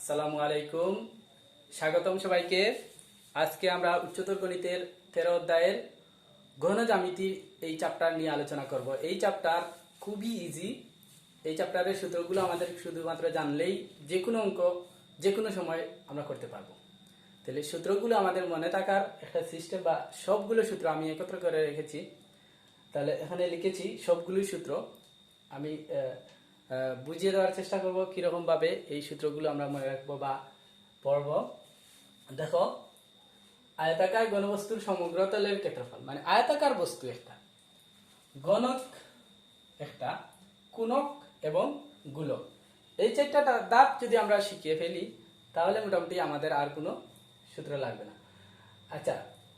আসসালামু আলাইকুম, স্বাগতম সবাইকে। আজকে আমরা উচ্চতর গণিতের 13 অধ্যায়ের ঘন জ্যামিতি এই চ্যাপ্টার নিয়ে আলোচনা করব। এই চ্যাপ্টার খুবই ইজি। এই চ্যাপ্টারের সূত্রগুলো আমাদের শুধুমাত্র জানলেই যে কোনো অঙ্ক যে কোনো সময় আমরা করতে পারবো। তাহলে সূত্রগুলো আমাদের মনে থাকার একটা সিস্টেম বা সবগুলো সূত্র আমি একত্র করে রেখেছি। তাহলে এখানে লিখেছি সবগুলোই সূত্র। আমি বুঝিয়ে দেওয়ার চেষ্টা করব কিরকম ভাবে এই সূত্রগুলো আমরা মনে রাখবো বা পড়ব। দেখো, আয়তাকার ঘনবস্তুর সমগ্র তলের ক্ষেত্রফল, মানে আয়তাকার বস্তু একটা, গণক একটা, কোণক এবং গোলক, এই চারটা ধাপ যদি আমরা শিখিয়ে ফেলি তাহলে মোটামুটি আমাদের আর কোনো সূত্র লাগবে না। আচ্ছা,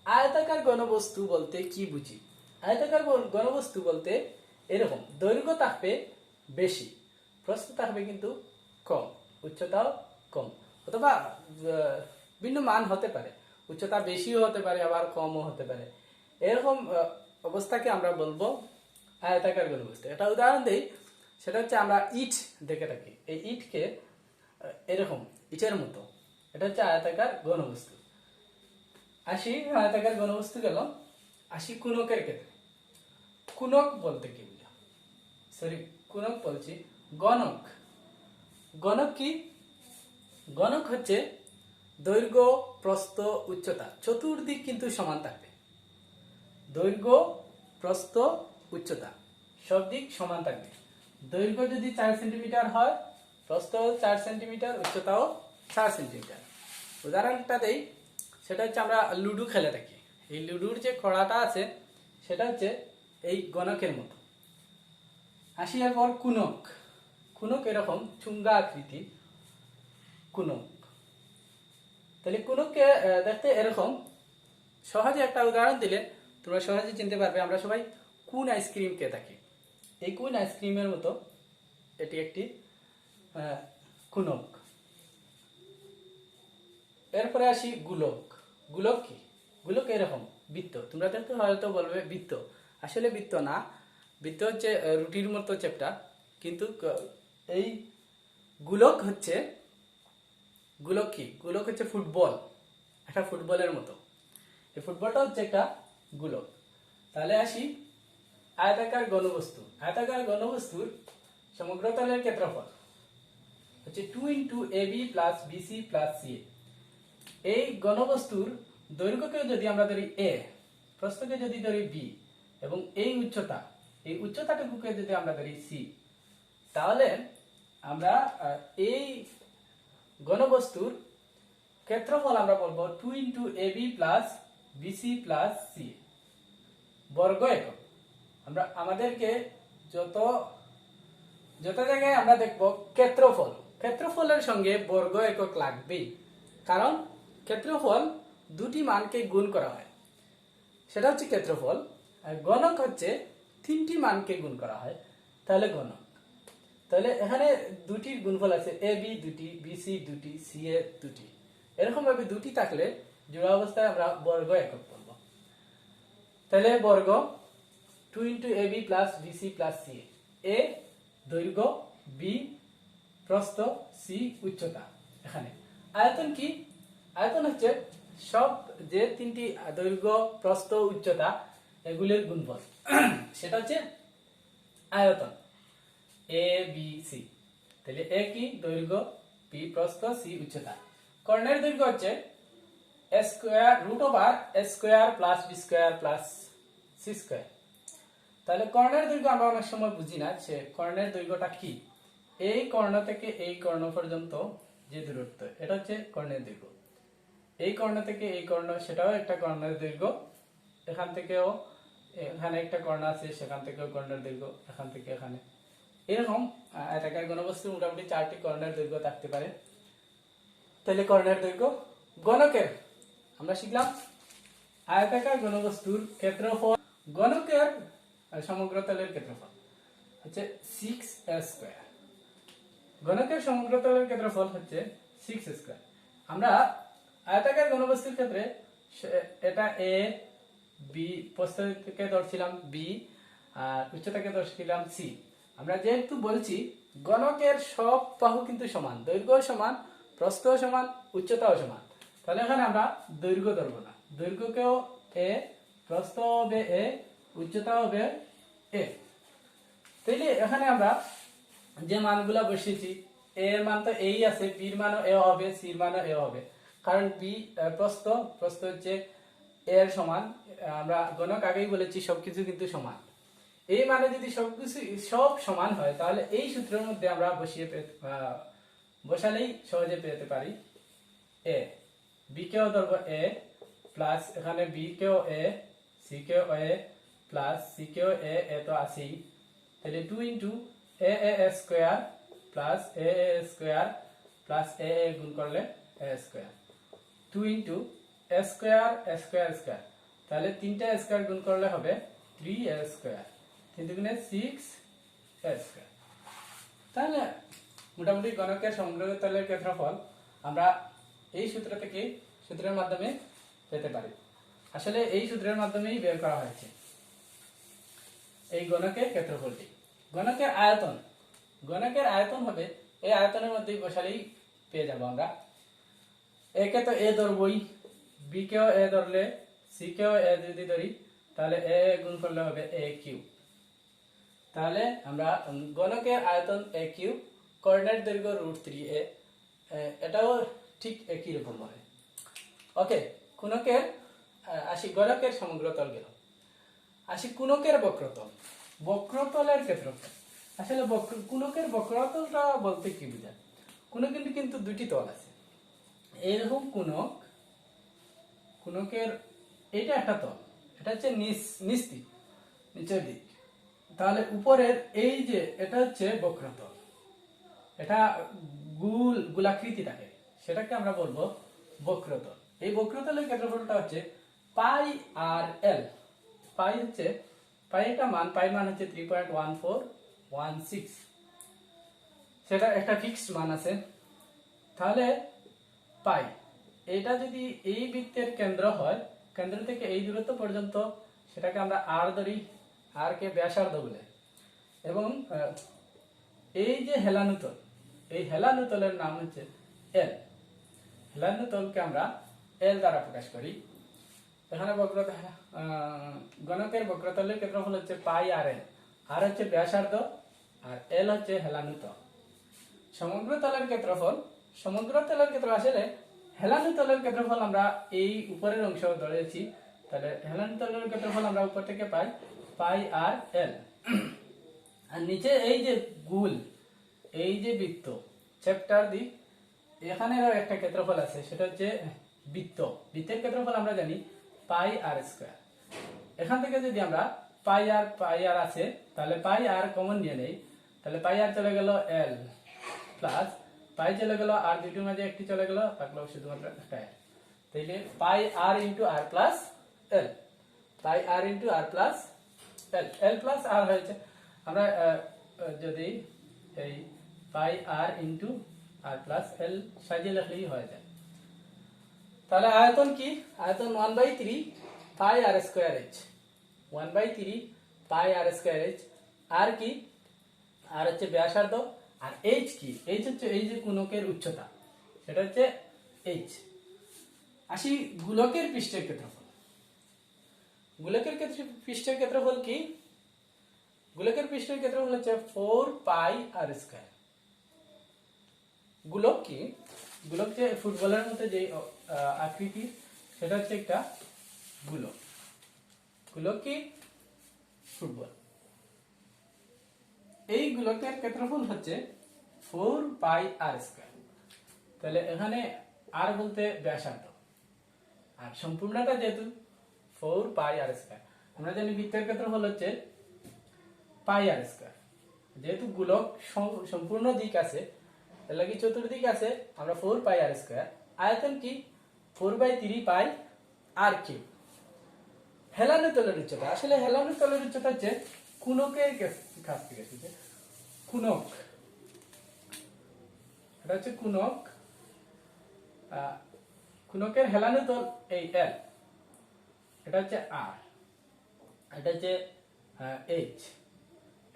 আয়তাকার ঘনবস্তু বলতে কি বুঝি? আয়তাকার ঘনবস্তু বলতে এরকম দৈর্ঘ্য থাকবে বেশি, প্রস্থ থাকবে কিন্তু কম, উচ্চতাও কম, অথবা ভিন্ন মান হতে পারে, উচ্চতা বেশিও হতে পারে আবার কমও হতে পারে। এরকম অবস্থাকে আমরা বলবো আয়তাকার ঘনবস্তু। একটা উদাহরণ দেই, সেটা হচ্ছে আমরা ইট দেখে থাকি। এই ইটকে এরকম ইটের মতো, এটা হচ্ছে আয়তাকার ঘনবস্তু। আসি আয়তাকার ঘনবস্তু গেল, আসি কোণকের ক্ষেত্রে। কোণক বলতে কি বুঝা? সরি, কোণক বলছি, গণক। গণক কি? গণক হচ্ছে দৈর্ঘ্য, প্রস্থ, উচ্চতা চতুর্দিক কিন্তু সমান থাকবে। দৈর্ঘ্য, প্রস্থ, উচ্চতা সব দিক সমান থাকবে। দৈর্ঘ্য যদি 4 সেন্টিমিটার হয়, প্রস্থ 4 সেন্টিমিটার, উচ্চতাও 4 সেন্টিমিটার। উদাহরণটা দেই, সেটা হচ্ছে আমরা লুডো খেলে থাকি। এই লুডুর যে খড়াটা আছে সেটা হচ্ছে এই গণকের মতো। আসি এরপর কোণক। কোণক এরকম চুঙ্গা আকৃতি কোণক। তাহলে কোণককে দেখতে এরকম। সহজে একটা উদাহরণ দিলে তোমরা সহজে চিনতে পারবে। আমরা সবাই কোন আইসক্রিম খেয়ে থাকি। এই কোন আইসক্রিমের মতো এটি একটি কোণক। এরপরে আসি গোলক। গোলক কি? গোলক এরকম বৃত্ত। তোমরা দেখতে হয়তো বলবে বৃত্ত, আসলে বৃত্ত না, বৃত্ত হচ্ছে রুটির মতো চ্যাপ্টা। কিন্তু এই গোলক হচ্ছে, গোলক কি? গোলক হচ্ছে ফুটবল, একটা ফুটবলের মতো। এই ফুটবলটা হচ্ছে একটা গোলক। তাহলে আসি আয়তাকার ঘনবস্তু। আয়তাকার ঘনবস্তুর সমগ্র তলের ক্ষেত্রফল হচ্ছে 2 into AB plus BC plus CA. এই ঘনবস্তুর দৈর্ঘ্যকে যদি আমরা ধরি এ, প্রস্থকে যদি ধরি বি, এবং এই উচ্চতাটুকুকে যদি আমরা ধরি সি, তাহলে আমরা এই ঘনবস্তুর ক্ষেত্রফল আমরা বলবো 2 into AB plus BC plus C বর্গ একক। আমরা আমাদেরকে যত জায়গায় আমরা দেখবো ক্ষেত্রফল, ক্ষেত্রফলের সঙ্গে বর্গ একক লাগবেই। কারণ ক্ষেত্রফল দুটি মানকে গুণ করা হয়, সেটা হচ্ছে ক্ষেত্রফল। আর গণক হচ্ছে তিনটি মানকে গুণ করা হয়, তাহলে গণক। তাহলে এখানে দুটির গুণফল আছে, এ বি দুটি, বিসি দুটি, সি এ দুটি। এরকম ভাবে দুটি থাকলে জোড়া অবস্থায় আমরা বর্গ একক বলবো। তাহলে বর্গ 2 into a b plus BC plus c. A দৈর্ঘ্য, বি প্রস্থ, সি উচ্চতা। এখানে আয়তন কি? আয়তন হচ্ছে সব যে তিনটি দৈর্ঘ্য, প্রস্থ, উচ্চতা এগুলির গুণফল, সেটা হচ্ছে আয়তন। A B C. তাহলে এ কি? দৈর্ঘ্য, বি প্রস্থ, সি উচ্চতা। কর্ণের দৈর্ঘ্য হচ্ছে a square root over a square plus B square plus C square. তাহলে কর্ণের দৈর্ঘ্য আমরা অনেক সময় বুঝি না, সে কর্ণের দৈর্ঘ্যটা কি। এই কর্ণ থেকে এই কর্ণ পর্যন্ত যে দূরত্ব, এটা হচ্ছে কর্ণের দৈর্ঘ্য। এই কর্ণ থেকে এই কর্ণ, সেটাও একটা কর্ণের দৈর্ঘ্য। এখান থেকেও এখানে একটা কর্ণ আছে, সেখান থেকেও কর্ণের দৈর্ঘ্য, এখান থেকে এখানে। এরকম আয়তাকার ঘনবস্তু মোটামুটি 4টি কর্ণের দৈর্ঘ্য থাকতে পারে। তাহলে কর্ণের দৈর্ঘ্য। গণকের আমরা শিখলাম আয়তাকার ঘনবস্তুর ক্ষেত্রফল, গণকের সমগ্র তলের ক্ষেত্রফল হচ্ছে 6a স্কয়ার। গণকের সমগ্র তলের ক্ষেত্রফল হচ্ছে 6 স্কয়ার। আমরা আয়তাকার ঘনবস্তুর ক্ষেত্রে এটা এ, বি, প্রস্থ থেকে ধরছিলাম বি, আর উচ্চতাকে ধরছিলাম সি। আমরা যেহেতু বলছি গণকের সব বাহু কিন্তু সমান, দৈর্ঘ্য সমান, প্রস্থও সমান, উচ্চতাও সমান। তাহলে এখানে আমরা দৈর্ঘ্য ধরবো না, দৈর্ঘ্যকেও এ, প্রস্থ হবে এ, উচ্চতা হবে এ। তাইলে এখানে আমরা যে মানগুলা বসিয়েছি, এ এর মান তো এই আছে, বি এর মানও এ হবে, সি এর মানও এ হবে, কারণ বি প্রস্থ হচ্ছে এর সমান। আমরা গণক আগেই বলেছি সবকিছু কিন্তু সমান। এই মানে যদি সবকিছু সব সমান হয় তাহলে এই সূত্রের মধ্যে আমরা বসালেই সহজে পেতে পারি এ, বি কেও ধরবো এ প্লাস, এখানে বি কেও এ, সি কেও এ প্লাস সি কেও এ, এ তো আছেই, তাহলে 2 ইন্টু এ স্কোয়ার প্লাস এ স্কোয়ার প্লাস এ গুণ করলে এ স্কোয়ার, 2 ইন্টু এ স্কোয়ার স্কোয়ার স্কোয়ার, তাহলে তিনটা স্কোয়ার গুণ করলে হবে 3 এ স্কোয়ার, 3 দুগুণে 6 এ স্কোয়ার। তাহলে মোটামুটি গণকের সমগ্র তলের ক্ষেত্রফল আমরা এই সূত্র থেকে, সূত্রের মাধ্যমে পেতে পারি। আসলে এই সূত্রের মাধ্যমেই বের করা হয়েছে এই গণকের ক্ষেত্রফলটি। গণকের আয়তন, গণকের আয়তন হবে এই আয়তনের মধ্যেই বসালেই পেয়ে যাব আমরা। একে তো এ ধরবই, বি কেও এ ধরলে, সি কেও এ যদি ধরি তাহলে এ গুণ করলে হবে এ কিউব। তাহলে আমরা গণকের আয়তন এ কিউব, কোঅর্ডিনেট দৈর্ঘ্য √3a, এটাও ঠিক একই রকম হবে। ওকে, কোণকের আসি, গণকের সমগ্র তল গেল, আসি কোণকের বক্রতল। বক্রতলের ক্ষেত্রফল, আসলে কোণকের বক্রতলটা বলতে কি বোঝায়? কোণকের কিন্তু দুটি তল আছে, এইরকম কোণক, কোণকের এটা একটা তল, এটা হচ্ছে নিচ দিক, নিচের দিক। তাহলে উপরের এই যে এটা হচ্ছে বক্রতল, এটা গোলাকৃতি থাকে, সেটাকে আমরা বলবো বক্রতল। এই বক্রতলের ক্ষেত্রফলটা হচ্ছে পাই আর এল। পাই হচ্ছে, পাই একটা মান, পাই মান হচ্ছে 3.1416, সেটা একটা ফিক্সড মান আছে। তাহলে পাই, এটা যদি এই বৃত্তের কেন্দ্র হয়, কেন্দ্র থেকে এই দূরত্ব পর্যন্ত, সেটাকে আমরা আর ধরি, আর কে ব্যাসার্ধ বলে, এবং এই যে হেলানুতল, এই হেলানুতলের নাম হচ্ছে এল। হেলানুতলকে আমরা এল দ্বারা প্রকাশ করি। এখানে গণকের বক্রতলের ক্ষেত্রফল হচ্ছে পাই আর এল, আর হচ্ছে ব্যাসার্ধ আর এল হচ্ছে হেলানুতল। সমগ্র তলের ক্ষেত্রফল, সমগ্র তলের ক্ষেত্র আসলে হেলানুতলের ক্ষেত্রফল আমরা এই উপরের অংশ ধরেছি, তাহলে হেলানুতলের ক্ষেত্রফল আমরা উপর থেকে পাই পাই আর এল। আর নিচে এই যে গোল, এই যে বৃত্ত, চ্যাপ্টার দিক, এখানেও একটা ক্ষেত্রফল আছে, সেটা হচ্ছে বৃত্ত। বৃত্তের ক্ষেত্রফল আমরা জানি পাই আর স্কয়ার। এখান থেকে যদি আমরা পাই আর আছে, তাহলে পাই আর কমন নিয়ে নেই, তাহলে পাই আর চলে গেল এল প্লাস পাই চলে গেল, আর দুইটির মাঝে একটি চলে গেল, থাকলো শুধুমাত্র একটা এল। তাইলে পাই আর ইন্টু আর প্লাস এল, পাই আর ইন্টু আর প্লাস এল, এল প্লাস আর হয়েছে। আমরা যদি এই পাই আর ইন্টু আর প্লাস এল সাজিয়ে লিখলেই হয়ে যায়। তাহলে আয়তন কি? আয়তন 1/3 পাই আর স্কয়ার এইচ, 1/3 পাই আর স্কয়ার এইচ। আর কি? আর হচ্ছে ব্যাসার্ধ। আর এইচ কি? এইচ হচ্ছে এই যে কোণকের উচ্চতা, সেটা হচ্ছে এইচ। আসি গোলকের পৃষ্ঠের ক্ষেত্রফল। গোলকের পৃষ্ঠের ক্ষেত্রফল কি? গোলকের পৃষ্ঠের ক্ষেত্রফল হচ্ছে 4 পাই আর স্কয়ার। গোলক কি? গোলক যে ফুটবলের মতো যে আকৃতি, সেটা হচ্ছে একটা গোলক। গোলক কি? ফুটবল। এই গোলকের ক্ষেত্রফল হচ্ছে 4 পাই আর স্কয়ার। তাহলে এখানে আর বলতে ব্যাসার্ধ, আর সম্পূর্ণটা যেহেতু 4 পাই আর স্কয়ার। আমরা জানি বৃত্তের ক্ষেত্রফল হচ্ছে পাই আর স্কয়ার। যেহেতু গোলক সম্পূর্ণ দিক আছে, তাহলে কি চতুর্দিক আছে, আমরা 4 পাই আর স্কয়ার। আয়তন কি? 4/3 পাই আর কিউব। হেলানুতলের উচ্চতা, আসলে হেলানুতলের উচ্চতা হচ্ছে কোণকের কাছ থেকে এসেছে। কোণক, এটা হচ্ছে কোণক, কোণকের হেলানুতল এই এল, এটা হচ্ছে আর, এটা হচ্ছে এইচ।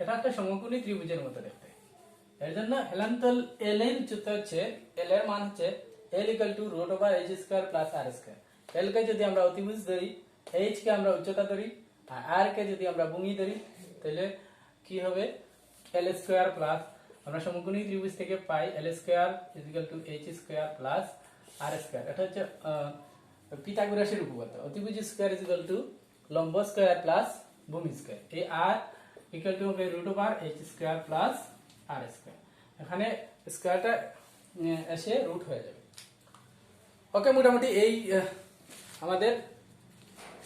এটা একটা সমকোণী ত্রিভুজের মতো দেখতে। এর জন্য হেলান্তল এল এর উচ্চতা হচ্ছে এল এর মান হচ্ছে l equal to root over h square plus r square. l কে যদি আমরা অতিভুজ ধরি, h কে আমরা উচ্চতা ধরি, আর r কে যদি আমরা ভূমি ধরি, তাহলে কি হবে l স্কয়ার প্লাস আমরা সমকোণী ত্রিভুজ থেকে পাই l square equal to h square plus r square. এটা হচ্ছে পিথাগোরাসের উপপাদ্য। অতিভুজ স্কয়ার ইকুয়াল টু লম্ব স্কয়ার প্লাস ভূমি স্কয়ার। এই r ইকুয়াল টু হবে root over h square plus r square. এখানে স্কয়ারটা এসে রুট হয়ে যাবে। ওকে, মোটামুটি এই আমাদের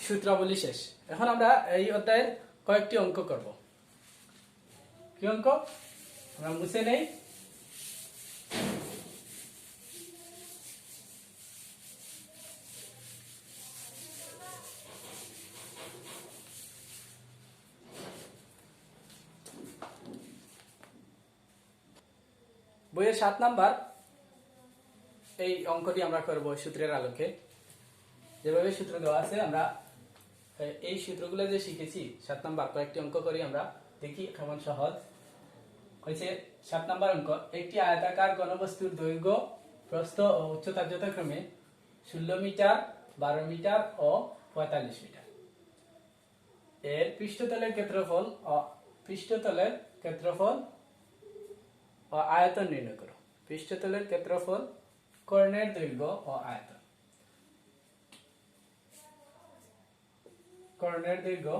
সূত্রাবলী শেষ। এখন আমরা এই অধ্যায়ের কয়েকটি অঙ্ক করব। কি অঙ্ক? আমরা মুছে নেই। বইয়ের 7 নাম্বার এই অঙ্কটি আমরা করব সূত্রের আলোকে। যেভাবে সূত্র দেওয়া আছে আমরা এই সূত্রগুলো যে শিখেছি 7 নাম্বার কয়েকটি অঙ্ক করি, আমরা দেখি কেমন সহজ হয়েছে। 7 নাম্বার অঙ্ক, একটি আয়তাকার ঘনবস্তুর দৈর্ঘ্য, প্রস্থ ও উচ্চতা যথাক্রমে 16 মিটার, 12 মিটার ও 45 মিটার। এর পৃষ্ঠতলের ক্ষেত্রফল ও আয়তন নির্ণয় করো। পৃষ্ঠতলের ক্ষেত্রফল, কর্ণের দৈর্ঘ্য ও আয়তন। কর্ণের দৈর্ঘ্য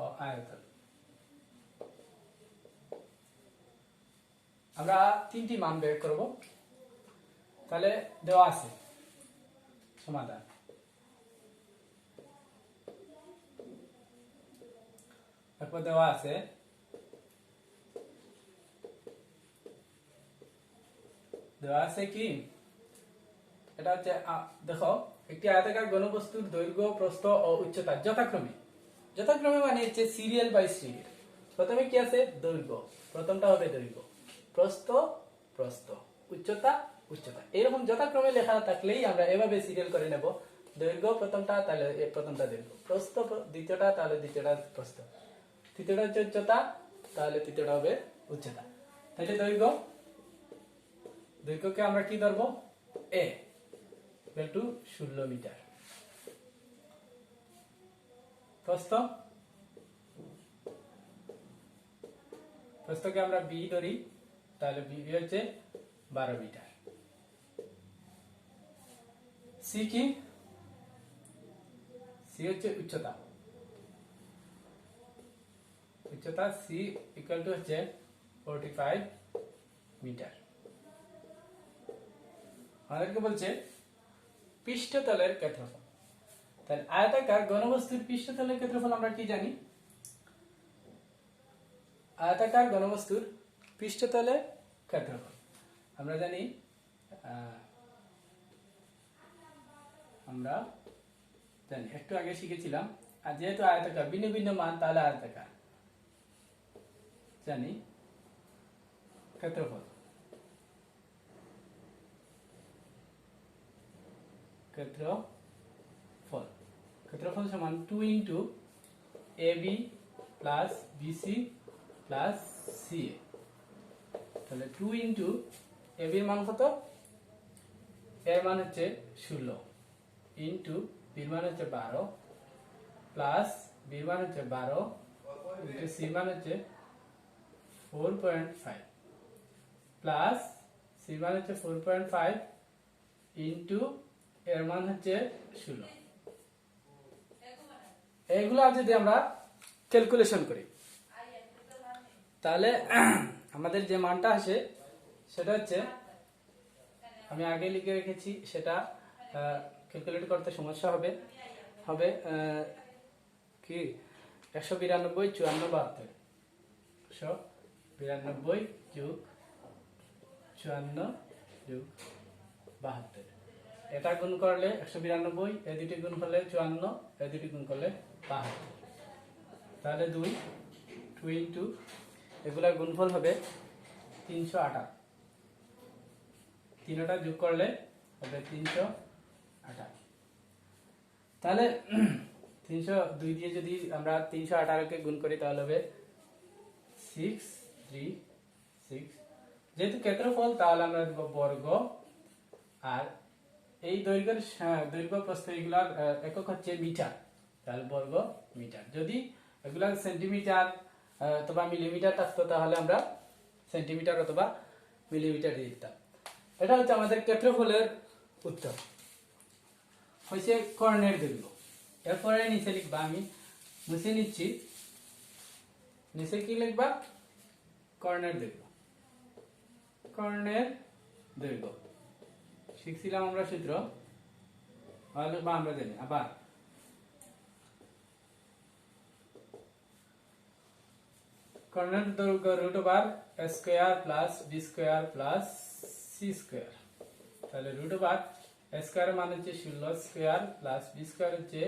ও আয়তন। আমরা 3টি মান বের করব। তাহলে দেওয়া আছে সমাধান। তারপর দেওয়া আছে কি এটা হচ্ছে দেখো, একটি আয়তাকার ঘনবস্তুর দৈর্ঘ্য, প্রস্থ ও উচ্চতা যথাক্রমে মানে হচ্ছে সিরিয়াল বাই সিরিয়াল। প্রথমে কি আছে? দৈর্ঘ্য, প্রথমটা হবে দৈর্ঘ্য, প্রস্থ, উচ্চতা। এরকম যথাক্রমে লেখা থাকলেই আমরা এভাবে সিরিয়াল করে নেব। দৈর্ঘ্য প্রথমটা, তাহলে প্রথমটা দৈর্ঘ্য, প্রস্থ দ্বিতীয়টা, তাহলে দ্বিতীয়টা প্রস্থ, তৃতীয়টা হচ্ছে উচ্চতা, তাহলে তৃতীয়টা হবে উচ্চতা। তাহলে দৈর্ঘ্যকে আমরা কি ধরবো? a equal to 16 metre. প্রস্থকে আমরা b ধরি, তাহলে b হচ্ছে 12 মিটার। c কি? c হচ্ছে উচ্চতা। c ইকুয়াল টু হচ্ছে 45 মিটার। আমাদেরকে বলছে পৃষ্ঠতলের ক্ষেত্রফল। তাহলে আয়তাকার ঘনবস্তুর পৃষ্ঠতলের ক্ষেত্রফল আমরা কি জানি? আয়তাকার ঘনবস্তুর পৃষ্ঠতলের ক্ষেত্রফল আমরা জানি, একটু আগে শিখেছিলাম। আর যেহেতু আয়তাকার ভিন্ন ভিন্ন মান, তাহলে আয়তাকার জানি ক্ষেত্রফল সমান 2 into ab plus bc plus ca। তাহলে 2 ইন্টু ab এর মান কত? এর মান হচ্ছে 16 ইন্টু b এর মান হচ্ছে 12 প্লাস b এর মান হচ্ছে 12 ইন্টু c এর মান হচ্ছে 4.5 প্লাস c এর মান হচ্ছে 4.5 ইন্টু এর মান হচ্ছে 16। এইগুলো যদি আমরা ক্যালকুলেশন করি, তাহলে আমাদের যে মানটা আসে সেটা হচ্ছে, আমি আগে লিখে রেখেছি, সেটা ক্যালকুলেট করতে সমস্যা হবে কি 192 54 72 192 যোগ 54 যোগ 72। এটা গুণ করলে 192, এই দুটি গুণ করলে 54, এই দুটি গুণ করলে 72। তাহলে 2 ইন্টু এগুলার গুণফল হবে 328। তিনটা যোগ করলে হবে 328। তাহলে 302 দিয়ে যদি আমরা 318 কে গুণ করি তাহলে হবে 636। যেহেতু ক্ষেত্রফল তাহলে আমরা দেব বর্গ, আর এই দৈর্ঘ্য প্রস্থ এগুলার একক হচ্ছে মিটার, তাহলে বর্গ মিটার। যদি এগুলা সেন্টিমিটার অথবা মিলিমিটার থাকতো তাহলে আমরা সেন্টিমিটার অথবা মিলিমিটার দিয়ে দিতাম। এটা হচ্ছে আমাদের ক্ষেত্রফলের উত্তর। হয়েছে কর্ণের দৈর্ঘ্য। এরপরে নিচে লিখবা, আমি মুছে নিচ্ছি। নিচে কি লিখবা? কর্ণের দৈর্ঘ্য। কর্ণের দৈর্ঘ্য শিখছিলাম আমরা সূত্র, লিখবা আমরা জানি। আবার কর্ণের দৈর্ঘ্য root over a square plus b square plus c square. তাহলে রুট ওভার a স্কয়ার মানে হচ্ছে 16 স্কয়ার প্লাস b স্কয়ার হচ্ছে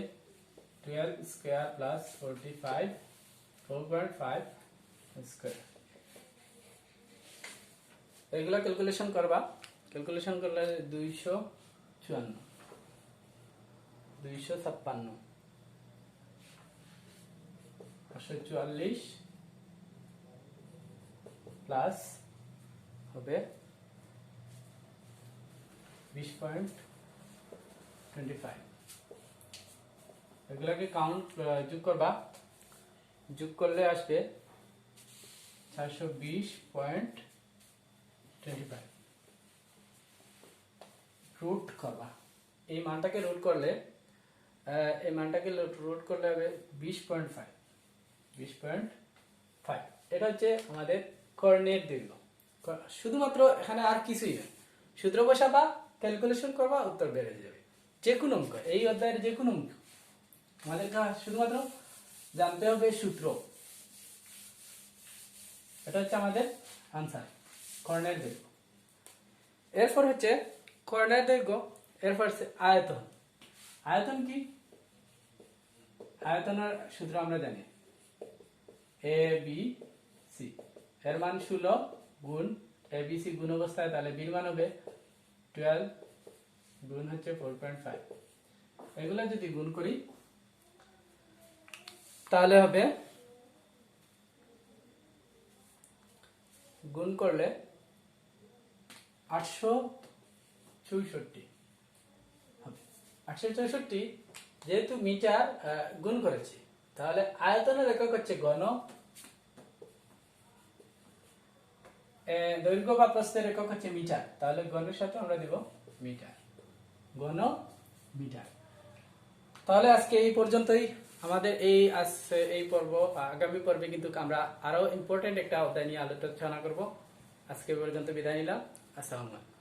12 স্কয়ার প্লাস 4.5 স্কয়ার। এগুলা ক্যালকুলেশন করবা। ক্যালকুলেশন করলে 254, 256, 544 প্লাস হবে 20.25। এগুলাকে কাউন্ট যোগ করবা, যোগ করলে আসবে 420.25। রুট করবা, এই মানটাকে রুট করলে হবে 20.5। এটা হচ্ছে আমাদের কর্ণের দৈর্ঘ্য। শুধুমাত্র এখানে আর কিছুই না, সূত্র বসাবা, ক্যালকুলেশন করবা, উত্তর বেড়ে যাবে। যে কোনো অঙ্ক, এই অধ্যায়ের যে কোনো অঙ্ক আমাদের শুধুমাত্র জানতে হবে সূত্র। এটা হচ্ছে আমাদের আনসার, কর্ণের দৈর্ঘ্য। এরপর হচ্ছে কর্ণের দৈর্ঘ্য, এরপর হচ্ছে আয়তন। আয়তন কি? আয়তনের সূত্র আমরা জানি, এ বি সি। এর মান 16 গুণ এ বি সি গুণ অবস্থায়, তাহলে বির মান হবে 12 গুণ হচ্ছে 4.5। এগুলা যদি গুণ করি তাহলে হবে, গুণ করলে 864 হবে। 864 যেহেতু মিটার গুণ করেছি, তাহলে আয়তনের একক হচ্ছে ঘন, দৈর্ঘ্য বা প্রস্থের একক হচ্ছে মিটার, তাহলে ঘনের সাথে আমরা দেব মিটার, ঘন মিটার। তাহলে আজকে এই পর্যন্তই আমাদের এই পর্ব। আগামী পর্বে কিন্তু আমরা আরো ইম্পর্টেন্ট একটা অধ্যায় নিয়ে আলোচনা করব। আজকে পর্যন্ত বিদায় নিলাম। আসসালামু আলাইকুম।